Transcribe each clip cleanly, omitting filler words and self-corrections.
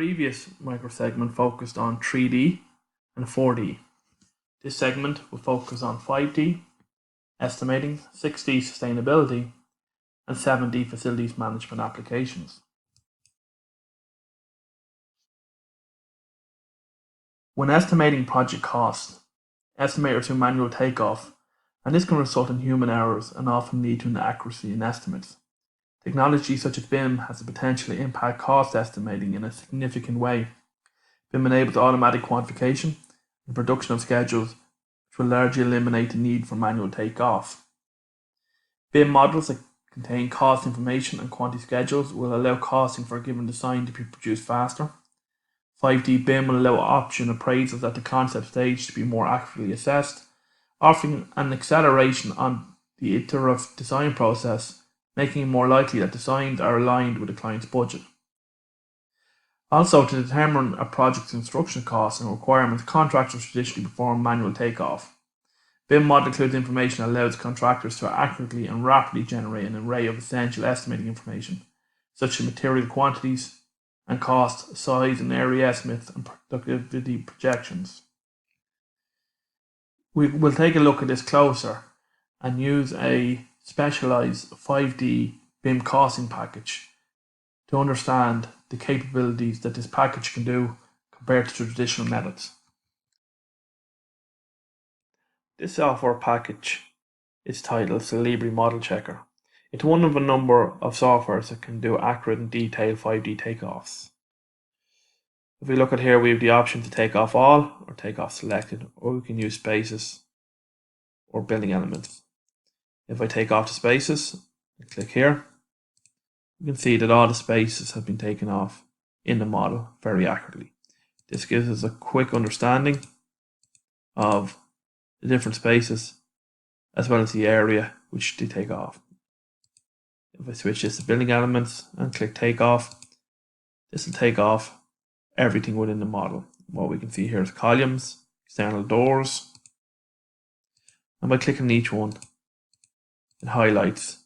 previous microsegment focused on 3D and 4D. This segment will focus on 5D, estimating, 6D sustainability, and 7D facilities management applications. When estimating project costs, estimators do manual takeoff, and this can result in human errors and often lead to inaccuracy in estimates. Technology such as BIM has the potential to impact cost estimating in a significant way. BIM enables automatic quantification and production of schedules, which will largely eliminate the need for manual takeoff. BIM models that contain cost information and quantity schedules will allow costing for a given design to be produced faster. 5D BIM will allow option appraisals at the concept stage to be more accurately assessed, offering an acceleration on the iterative design process, making it more likely that designs are aligned with the client's budget. Also, to determine a project's construction costs and requirements, contractors traditionally perform manual takeoff. BIM model includes information that allows contractors to accurately and rapidly generate an array of essential estimating information, such as material quantities and cost, size and area estimates, and productivity projections. We will take a look at this closer and use a specialized 5D BIM costing package to understand the capabilities that this package can do compared to traditional methods. This software package is titled Celebri Model Checker. It's one of a number of softwares that can do accurate and detailed 5D takeoffs. If we look at here, we have the option to take off all or take off selected, or we can use spaces or building elements. If I take off the spaces and click here, you can see that all the spaces have been taken off in the model very accurately. This gives us a quick understanding of the different spaces as well as the area which they take off. If I switch this to building elements and click take off, this will take off everything within the model. What we can see here is columns, external doors, and by clicking each one, it highlights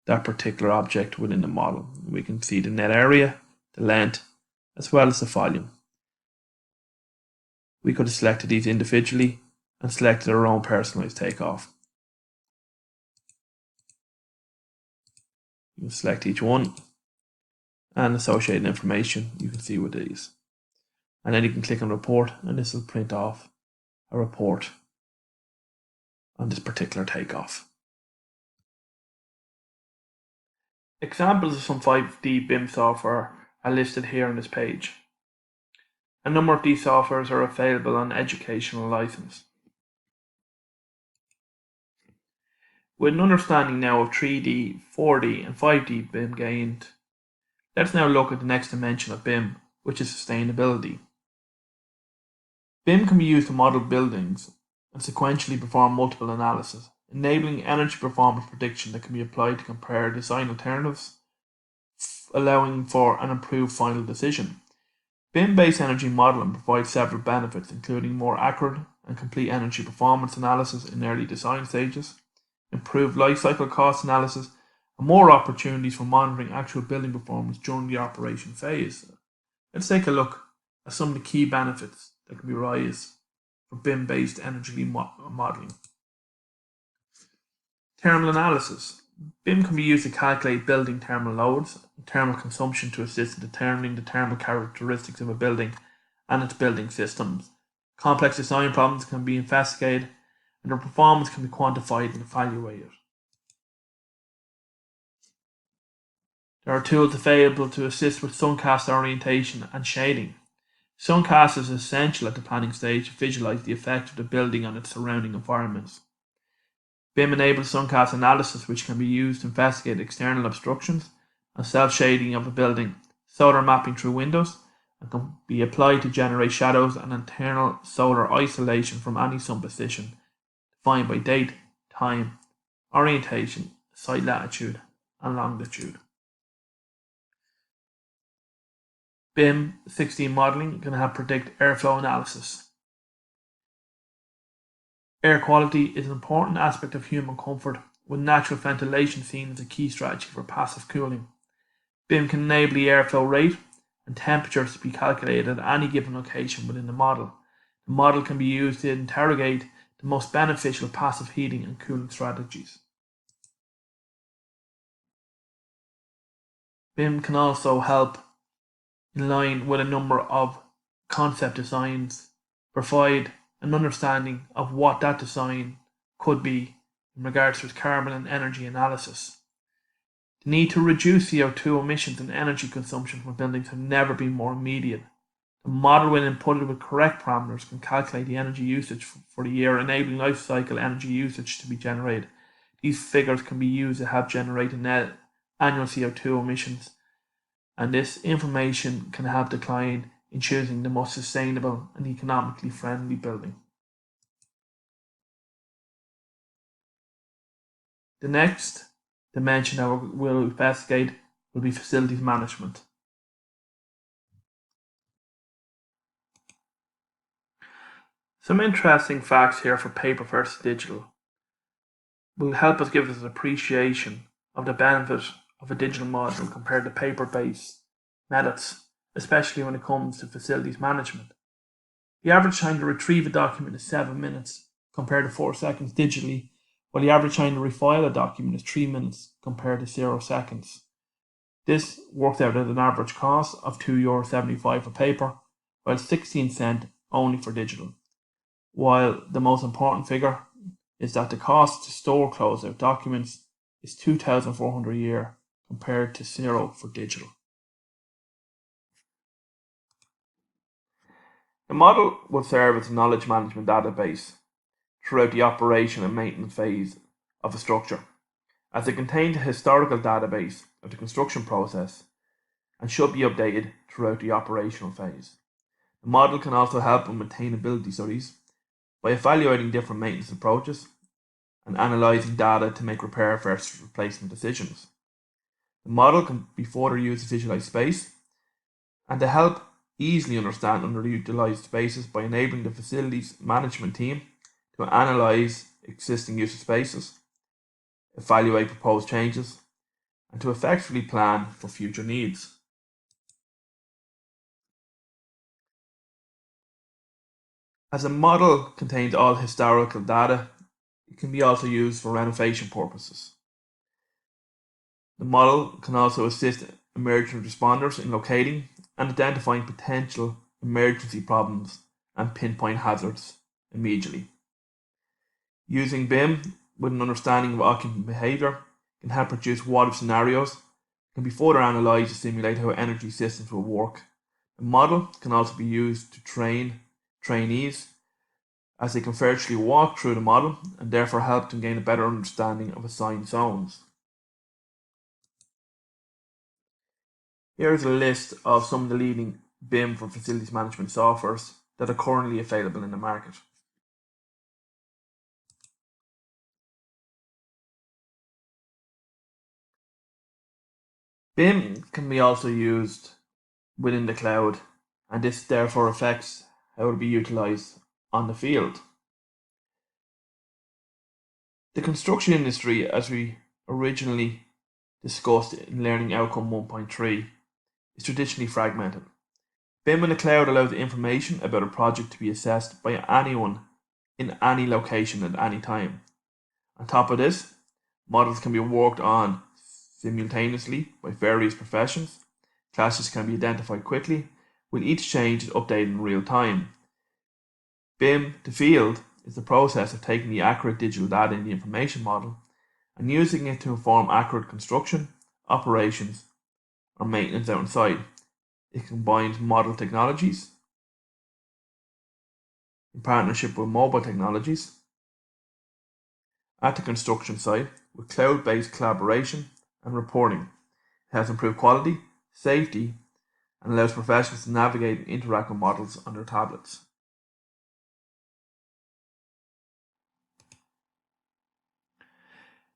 that particular object within the model. We can see the net area, the length, as well as the volume. We could have selected these individually and selected our own personalized takeoff. You can select each one and associated information you can see with these. And then you can click on report and this will print off a report on this particular takeoff. Examples of some 5D BIM software are listed here on this page. A number of these softwares are available on educational license. With an understanding now of 3D, 4D and 5D BIM gained, let's now look at the next dimension of BIM, which is sustainability. BIM can be used to model buildings and sequentially perform multiple analysis, enabling energy performance prediction that can be applied to compare design alternatives, allowing for an improved final decision. BIM-based energy modeling provides several benefits, including more accurate and complete energy performance analysis in early design stages, improved life cycle cost analysis, and more opportunities for monitoring actual building performance during the operation phase. Let's take a look at some of the key benefits that can be realized for BIM-based energy modeling. Thermal analysis. BIM can be used to calculate building thermal loads and thermal consumption to assist in determining the thermal characteristics of a building and its building systems. Complex design problems can be investigated and their performance can be quantified and evaluated. There are tools available to assist with suncast orientation and shading. Suncast is essential at the planning stage to visualize the effect of the building on its surrounding environments. BIM enables suncast analysis, which can be used to investigate external obstructions and self-shading of a building, solar mapping through windows, and can be applied to generate shadows and internal solar isolation from any sun position, defined by date, time, orientation, site latitude, and longitude. BIM 16 modeling can help predict airflow analysis. Air quality is an important aspect of human comfort, with natural ventilation seen as a key strategy for passive cooling. BIM can enable the airflow rate and temperatures to be calculated at any given location within the model. The model can be used to interrogate the most beneficial passive heating and cooling strategies. BIM can also help in line with a number of concept designs, provide an understanding of what that design could be in regards to its carbon and energy analysis. The need to reduce CO2 emissions and energy consumption from buildings have never been more immediate. The model, when inputted with correct parameters, can calculate the energy usage for the year, enabling life cycle energy usage to be generated. These figures can be used to help generate net annual CO2 emissions, and this information can help the client in choosing the most sustainable and economically friendly building. The next dimension that we'll investigate will be facilities management. Some interesting facts here for paper versus digital will help us give us an appreciation of the benefit of a digital model compared to paper-based methods, especially when it comes to facilities management. The average time to retrieve a document is 7 minutes compared to 4 seconds digitally, while the average time to refile a document is 3 minutes compared to 0 seconds. This works out at an average cost of €2.75 for paper, while 16 cents only for digital. While the most important figure is that the cost to store closeout documents is $2,400 a year compared to 0 for digital. The model will serve as a knowledge management database throughout the operation and maintenance phase of a structure, as it contains a historical database of the construction process and should be updated throughout the operational phase. The model can also help with maintainability studies by evaluating different maintenance approaches and analysing data to make repair versus replacement decisions. The model can be further used to visualise space and to help easily understand underutilised spaces by enabling the facilities management team to analyse existing use of spaces, evaluate proposed changes, and to effectively plan for future needs. As a model contains all historical data, it can be also used for renovation purposes. The model can also assist emergency responders in locating and identifying potential emergency problems and pinpoint hazards immediately. Using BIM with an understanding of occupant behaviour can help produce what-if scenarios, can be further analysed to simulate how energy systems will work. The model can also be used to train trainees as they can virtually walk through the model and therefore help them gain a better understanding of assigned zones. Here is a list of some of the leading BIM for facilities management softwares that are currently available in the market. BIM can be also used within the cloud, and this therefore affects how it will be utilised on the field. The construction industry, as we originally discussed in Learning Outcome 1.3, is traditionally fragmented. BIM in the cloud allows the information about a project to be assessed by anyone in any location at any time. On top of this, models can be worked on simultaneously by various professions. Clashes can be identified quickly, with each change is updated in real time. BIM to field is the process of taking the accurate digital data in the information model and using it to inform accurate construction, operations, or maintenance out on site. It combines model technologies in partnership with mobile technologies at the construction site with cloud-based collaboration and reporting. It has improved quality, safety, and allows professionals to navigate and interact with models on their tablets.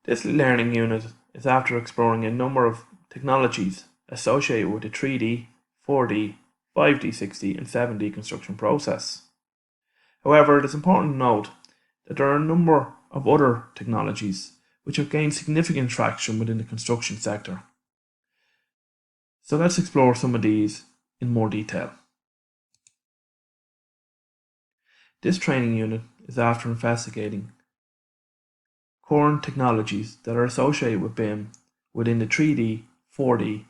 This learning unit is after exploring a number of technologies associated with the 3D, 4D, 5D, 6D, and 7D construction process. However, it is important to note that there are a number of other technologies which have gained significant traction within the construction sector. So let's explore some of these in more detail. This training unit is after investigating current technologies that are associated with BIM within the 3D, 4D,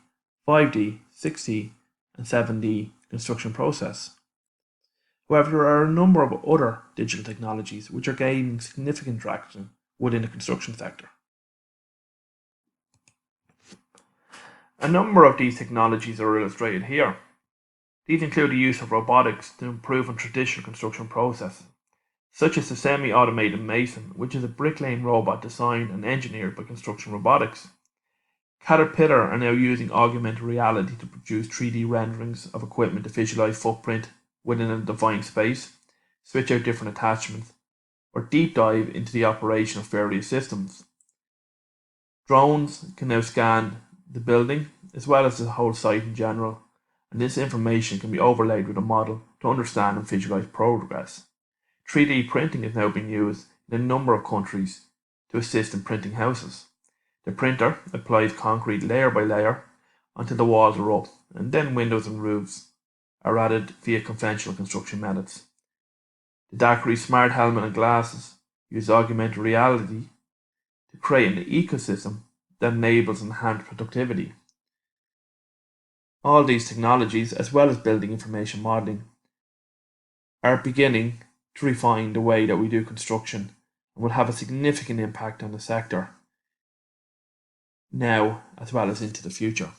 5D, 6D, and 7D construction process. However, there are a number of other digital technologies which are gaining significant traction within the construction sector. A number of these technologies are illustrated here. These include the use of robotics to improve on traditional construction processes, such as the semi-automated mason, which is a bricklaying robot designed and engineered by Construction Robotics. Caterpillar are now using augmented reality to produce 3D renderings of equipment to visualize footprint within a defined space, switch out different attachments, or deep dive into the operation of various systems. Drones can now scan the building as well as the whole site in general, and this information can be overlaid with a model to understand and visualize progress. 3D printing is now being used in a number of countries to assist in printing houses. The printer applies concrete layer by layer until the walls are up, and then windows and roofs are added via conventional construction methods. The Daiquiri smart helmet and glasses use augmented reality to create an ecosystem that enables enhanced productivity. All these technologies, as well as building information modeling, are beginning to refine the way that we do construction and will have a significant impact on the sector now as well as into the future.